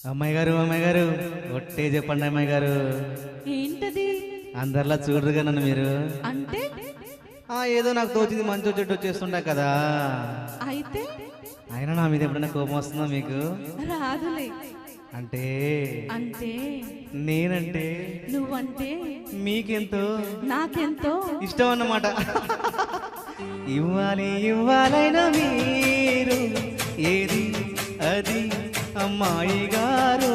అమ్మాయి గారు ఒట్టే చెప్పండి అమ్మాయి గారు. ఏంటది? అందరిలా చూడరుగా నన్ను మీరు. అంటే ఏదో నాకు తోచింది మంచి చెట్టు వచ్చేస్తుంటా కదా. అయితే అయినా నా మీద ఎప్పుడైనా కోపం వస్తుందా మీకు? రాదులే. అంటే అంటే నేనంటే నువ్వంటే మీకెంతో నాకెంతో ఇష్టం అన్నమాట. ఇవ్వాలైన మీరు ఏది అది అమ్మాయి గారు.